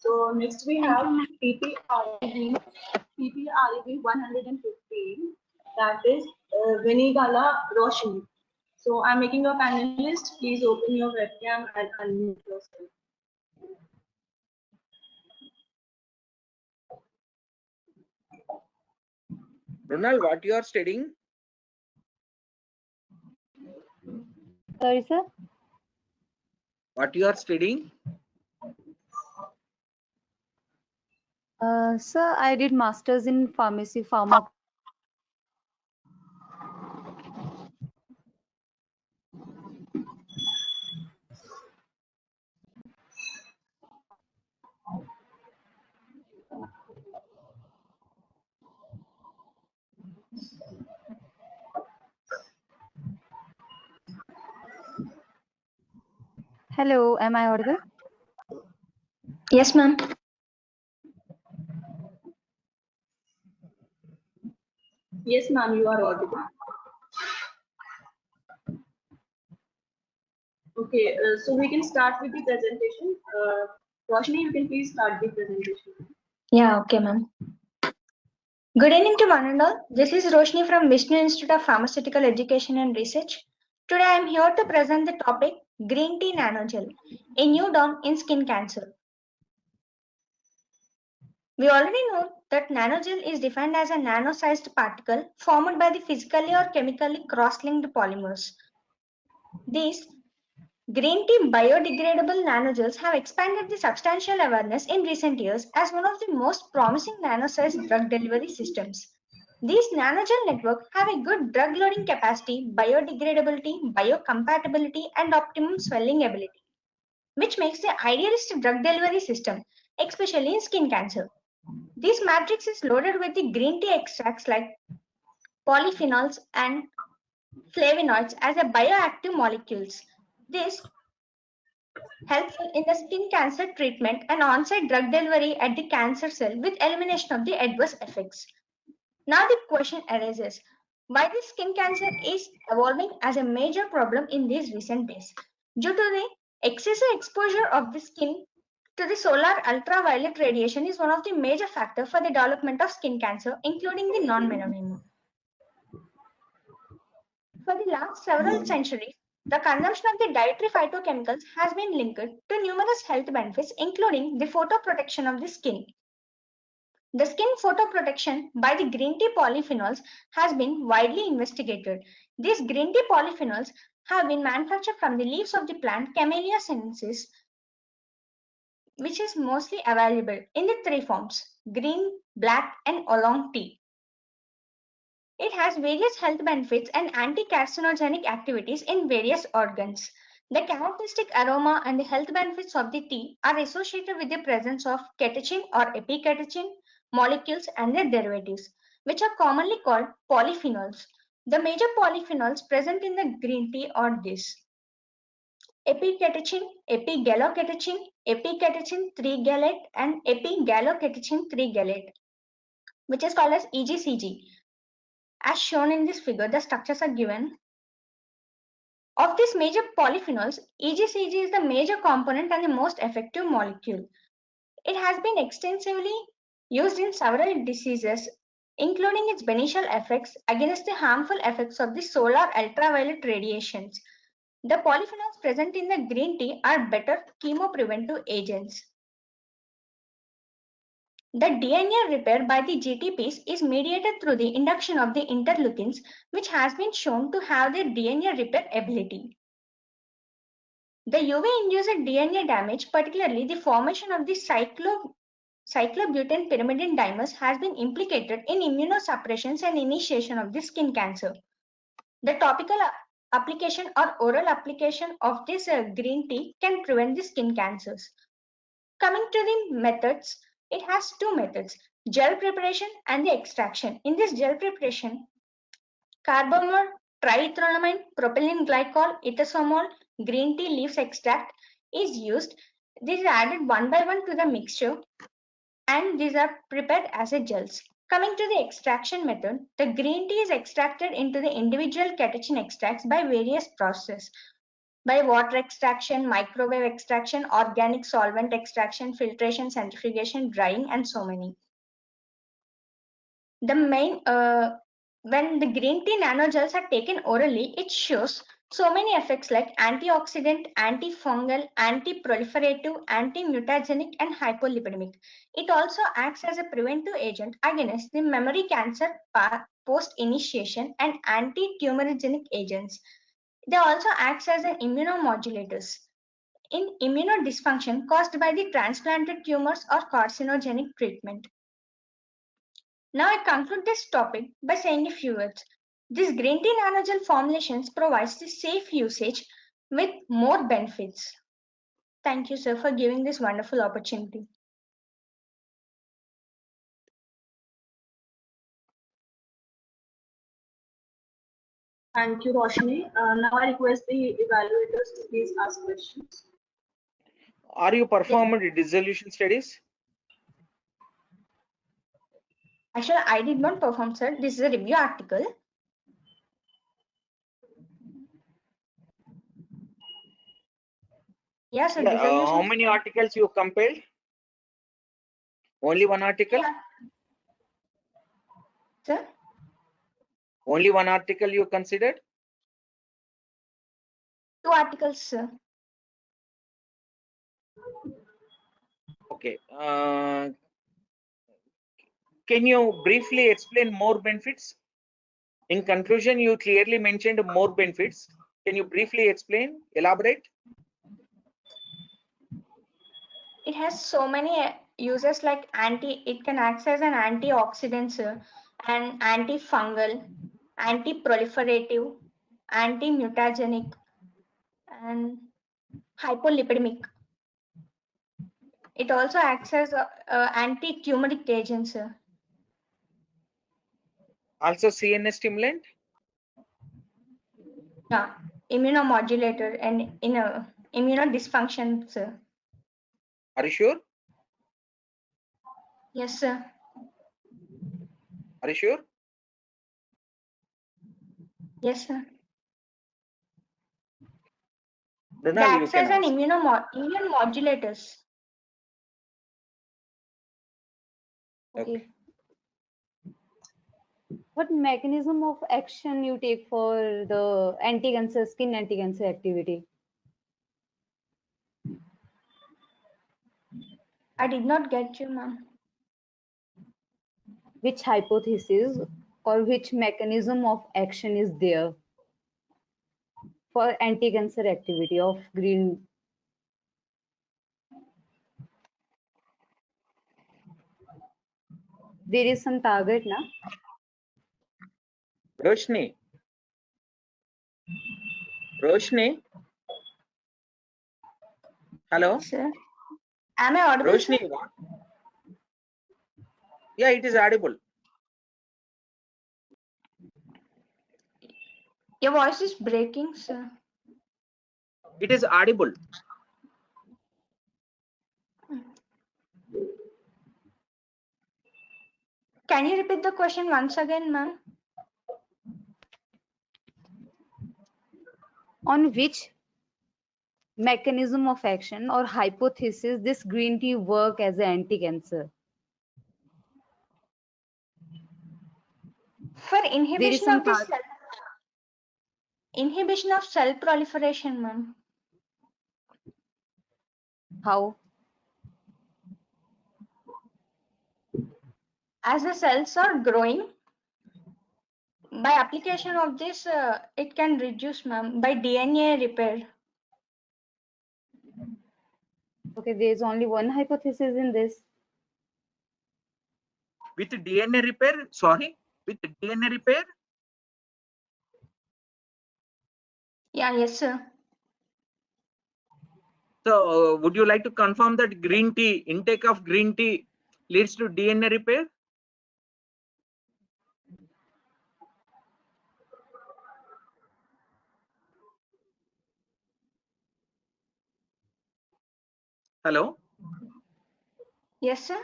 So next we Thank have you, ma'am. PPREB 115, that is Venigala Roshni. So I'm making a panelist. Please open your webcam and unmute yourself. Ronald, what you are studying? Sorry, sir. What you are studying? Sir, I did masters in pharmacy, pharma. Hello, am I audible? Yes, ma'am. Yes, ma'am, you are audible. Okay, so we can start with the presentation. Roshni, you can please start the presentation. Yeah, okay, ma'am. Good evening to one and all. This is Roshni from Vishnu Institute of Pharmaceutical Education and Research. Today I am here to present the topic Green Tea Nanogel, a new dawn in skin cancer. We already know that nanogel is defined as a nano-sized particle formed by the physically or chemically cross-linked polymers. These green tea biodegradable nanogels have expanded the substantial awareness in recent years as one of the most promising nano-sized drug delivery systems. These nanogel networks have a good drug loading capacity, biodegradability, biocompatibility, and optimum swelling ability, which makes the idealistic drug delivery system, especially in skin cancer. This matrix is loaded with the green tea extracts like polyphenols and flavonoids as a bioactive molecules. This helpful in the skin cancer treatment and on-site drug delivery at the cancer cell with elimination of the adverse effects. Now the question arises, why this skin cancer is evolving as a major problem in these recent days? Due to the excessive exposure of the skin to the solar ultraviolet radiation is one of the major factors for the development of skin cancer, including the non-melanoma. For the last several centuries, the consumption of the dietary phytochemicals has been linked to numerous health benefits, including the photoprotection of the skin. The skin photoprotection by the green tea polyphenols has been widely investigated. These green tea polyphenols have been manufactured from the leaves of the plant Camellia sinensis, which is mostly available in the three forms: green, black, and oolong tea. It has various health benefits and anti-carcinogenic activities in various organs. The characteristic aroma and the health benefits of the tea are associated with the presence of catechin or epicatechin molecules and their derivatives, which are commonly called polyphenols. The major polyphenols present in the green tea are these: epicatechin, epigallocatechin, epicatechin 3-gallate, and epigallocatechin 3-gallate, which is called as EGCG. As shown in this figure, the structures are given. Of these major polyphenols, EGCG is the major component and the most effective molecule. It has been extensively used in several diseases, including its beneficial effects against the harmful effects of the solar ultraviolet radiations. The polyphenols present in the green tea are better chemopreventive agents. The DNA repair by the GTPs is mediated through the induction of the interleukins, which has been shown to have their DNA repair ability. The UV-induced DNA damage, particularly the formation of the cyclobutane pyrimidine dimers, has been implicated in immunosuppression and initiation of the skin cancer. The topical application or oral application of this green tea can prevent the skin cancers. Coming to the methods, it has two methods: gel preparation and the extraction. In this gel preparation, carbomer, triethanolamine, propylene glycol, ethosamol, green tea leaves extract is used. These are added one by one to the mixture and these are prepared as a gels. Coming to the extraction method, the green tea is extracted into the individual catechin extracts by various processes. by water extraction, microwave extraction, organic solvent extraction, filtration, centrifugation, drying, and so many. The main when the green tea nanogels are taken orally, it shows so many effects like antioxidant, antifungal, anti-proliferative, anti-mutagenic, and hypolipidemic. It also acts as a preventive agent against the memory cancer post-initiation and anti-tumorigenic agents. They also act as an immunomodulators in immunodysfunction caused by the transplanted tumors or carcinogenic treatment. Now I conclude this topic by saying a few words. This green tea nanogel formulations provides the safe usage with more benefits. Thank you, sir, for giving this wonderful opportunity. Thank you, Roshni. Now I request the evaluators to please ask questions. Are you performed dissolution studies? Actually, I did not perform, sir. This is a review article. Yes, sir. Yeah, Dissolution. how many articles you compiled? Only one article? Yeah. Sir? Only one article you considered? 2 articles, sir. Okay. Can you briefly explain more benefits? In conclusion, you clearly mentioned more benefits. Can you briefly explain, elaborate? It has so many uses like it can act as an antioxidant, sir, and antifungal, anti-proliferative, anti-mutagenic, and hypolipidemic. It also acts as anti-tumoric agent, sir. Also CNS stimulant? Yeah, immunomodulator and in a immunodysfunction, sir. Are you sure? Yes, sir. Are you sure? Yes, sir. It Donald, you acts can as an ask. immune modulators. Okay. What mechanism of action you take for the anti-cancer, skin anti-cancer activity? I did not get you, ma'am. Which hypothesis or which mechanism of action is there for anti-cancer activity of green? There is some target, na? Roshni. Roshni. Hello. Sir, am I audible, sir? Roshni, what? Yeah, it is audible. Your voice is breaking, sir. It is audible. Can you repeat the question once again, ma'am? On which mechanism of action or hypothesis this green tea work as an anti-cancer? For There is inhibition some of the target. cell, inhibition of cell proliferation, ma'am. How? As the cells are growing, by application of this, it can reduce, ma'am, by DNA repair. Okay, there is only one hypothesis in this. With DNA repair? Sorry, with DNA repair? Yeah, yes, sir. So, would you like to confirm that green tea, intake of green tea leads to DNA repair? Hello? Yes, sir.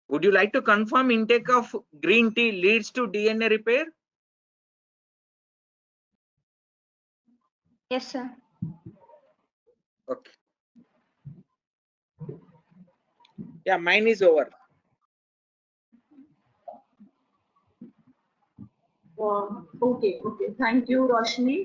Would you like to confirm intake of green tea leads to DNA repair? Yes, sir. Okay. Yeah, mine is over. Okay. Thank you, Roshni.